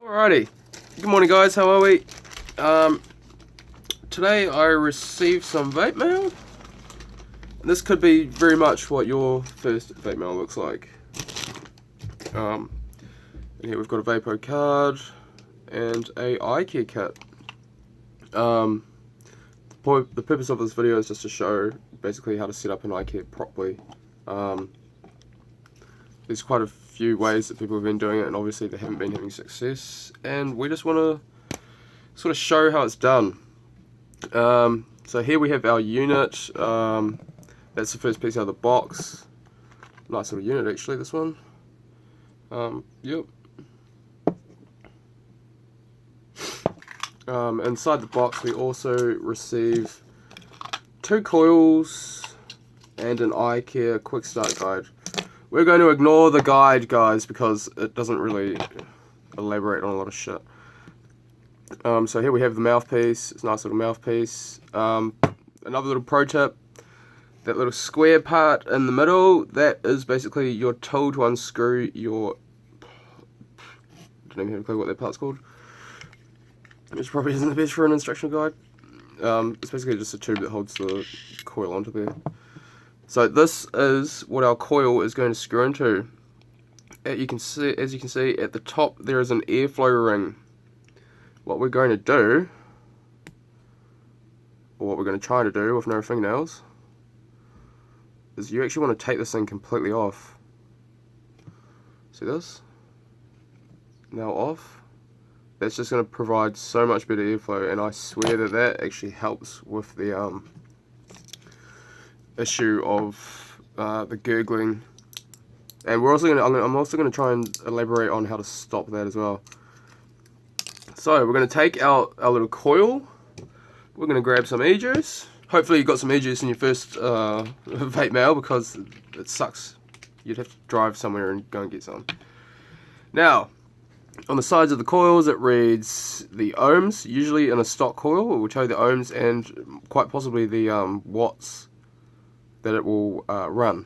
Alrighty, good morning guys, how are we? Today I received some vape mail. This could be very much what your first vape mail looks like. And here we've got a Vapo card and a Icare kit. The purpose of this video is just to show basically how to set up an Icare properly. There's quite a few ways that people have been doing it, and obviously they haven't been having success, and we just want to sort of show how it's done. So here we have our unit. That's the first piece out of the box. Nice little unit actually, this one. Yep. Inside the box we also receive 2 coils and an Icare quick start guide. We're going to ignore the guide, guys, because it doesn't really elaborate on a lot of shit. So here we have the mouthpiece. It's a nice little mouthpiece. Another little pro tip, that little square part in the middle, that is basically your tool to unscrew your... don't even have a clue what that part's called. Which probably isn't the best for an instructional guide. It's basically just a tube that holds the coil onto there. So this is what our coil is going to screw into. As you can see at the top there is an airflow ring. What we're going to do, or what we're going to try to do with no fingernails, is you actually want to take this thing completely off. See this? Now off. That's just going to provide so much better airflow, and I swear that that actually helps with the issue of the gurgling. And we're also I'm also going to try and elaborate on how to stop that as well. So we're going to take our little coil. We're going to grab some e-juice. Hopefully you got some e-juice in your first vape mail, because it sucks. You'd have to drive somewhere and go and get some. Now, on the sides of the coils it reads the ohms. Usually in a stock coil it will tell you the ohms and quite possibly the watts that it will run.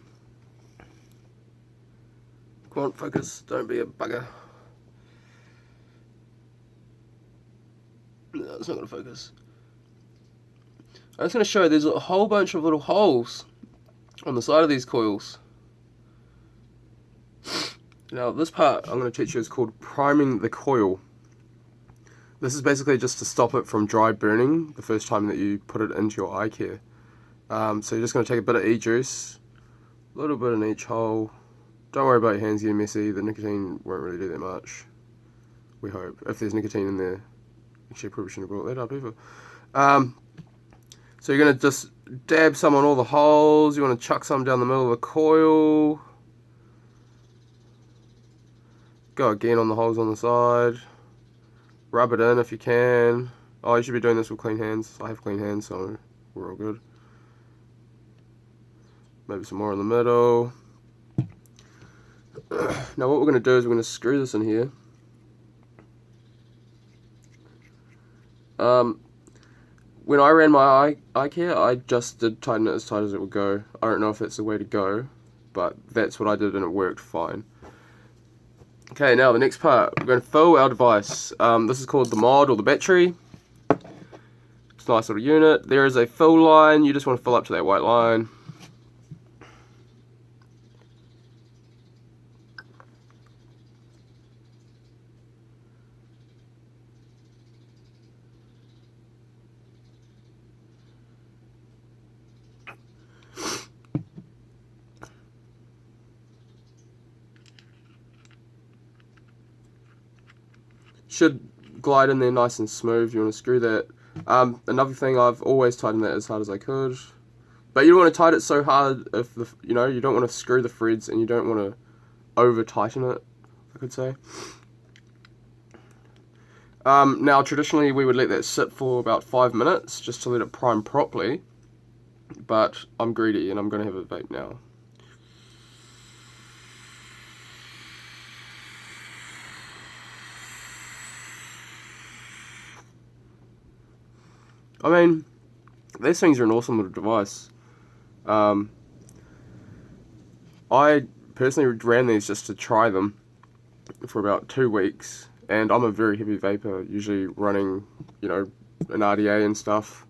Come on, focus, don't be a bugger. No, it's not going to focus. I'm just going to show you there's a whole bunch of little holes on the side of these coils. Now this part I'm going to teach you is called priming the coil. This is basically just to stop it from dry burning the first time that you put it into your Icare. So you're just going to take a bit of e-juice, a little bit in each hole. Don't worry about your hands getting messy, the nicotine won't really do that much. We hope. If there's nicotine in there. Actually I probably shouldn't have brought that up either. So you're going to just dab some on all the holes. You want to chuck some down the middle of the coil. Go again on the holes on the side. Rub it in if you can. Oh, you should be doing this with clean hands. I have clean hands, so we're all good. Maybe some more in the middle. Now what we're going to do is we're going to screw this in here. When I ran my Icare, I just did tighten it as tight as it would go. I don't know if that's the way to go, but that's what I did and it worked fine. Okay, now the next part, we're going to fill our device. This is called the mod or the battery. It's a nice little unit. There is a fill line. You just want to fill up to that white line. Should glide in there nice and smooth. You want to screw that. Another thing, I've always tightened that as hard as I could, but you don't want to tighten it so hard if you don't want to screw the threads, and you don't want to over tighten it, I could say. Now traditionally we would let that sit for about 5 minutes just to let it prime properly, but I'm greedy and I'm going to have a vape now. I mean, these things are an awesome little device. I personally ran these just to try them for about 2 weeks, and I'm a very heavy vapor, usually running, you know, an RDA and stuff,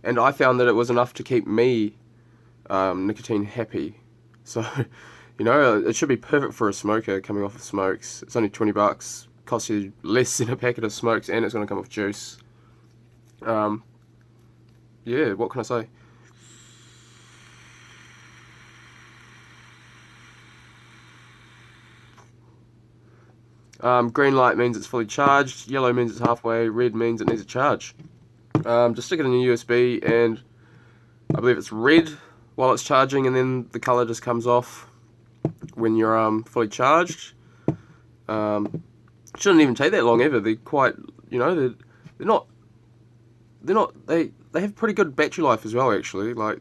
and I found that it was enough to keep me nicotine happy. So, you know, it should be perfect for a smoker coming off of smokes. It's only $20, costs you less than a packet of smokes, and it's going to come with juice. Yeah, what can I say? Green light means it's fully charged, yellow means it's halfway, red means it needs a charge. Just stick it in your USB, and I believe it's red while it's charging, and then the colour just comes off when you're fully charged. Shouldn't even take that long either. They're quite, you know, they have pretty good battery life as well, actually. Like,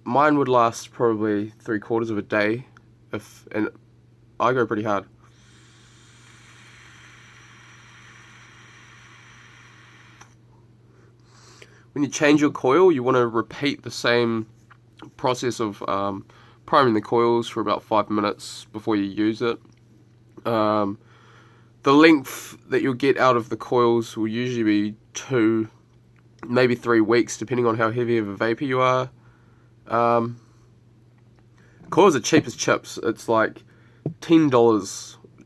mine would last probably 3/4 of a day, and I go pretty hard. When you change your coil, you want to repeat the same process of priming the coils for about 5 minutes before you use it. The length that you'll get out of the coils will usually be 2, maybe 3 weeks, depending on how heavy of a vapor you are. Coils are cheap as chips. It's like $10,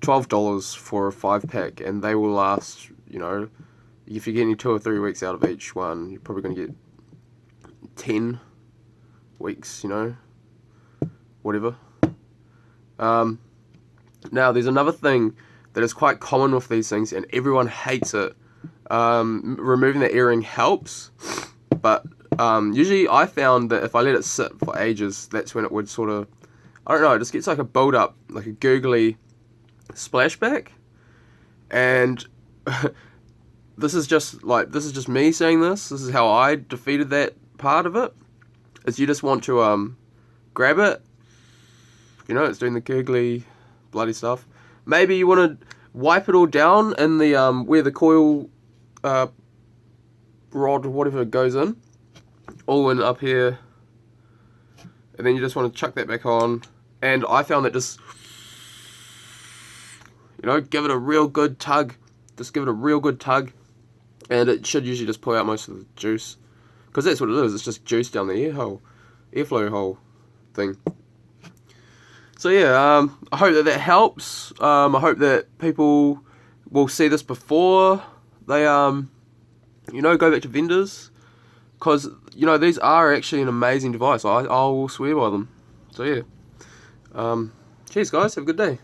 $12 for a 5-pack, and they will last, you know, if you're getting 2 or 3 weeks out of each one, you're probably going to get 10 weeks, you know, whatever. Now, there's another thing that is quite common with these things, and everyone hates it. Removing the earring helps, but usually I found that if I let it sit for ages, that's when it would sort of, I don't know, it just gets like a build-up, like a gurgly splashback, and this is just me saying this. This is how I defeated that part of it. Is you just want to grab it. You know, it's doing the gurgly, bloody stuff. Maybe you want to wipe it all down in the where the coil rod or whatever goes in, all in up here, and then you just want to chuck that back on. And I found that just, you know, give it a real good tug. Just give it a real good tug, and it should usually just pull out most of the juice, because that's what it is. It's just juice down the airflow hole thing. So yeah, I hope that helps. I hope that people will see this before they, you know, go back to vendors, because, you know, these are actually an amazing device. I will swear by them. So yeah, cheers guys, have a good day.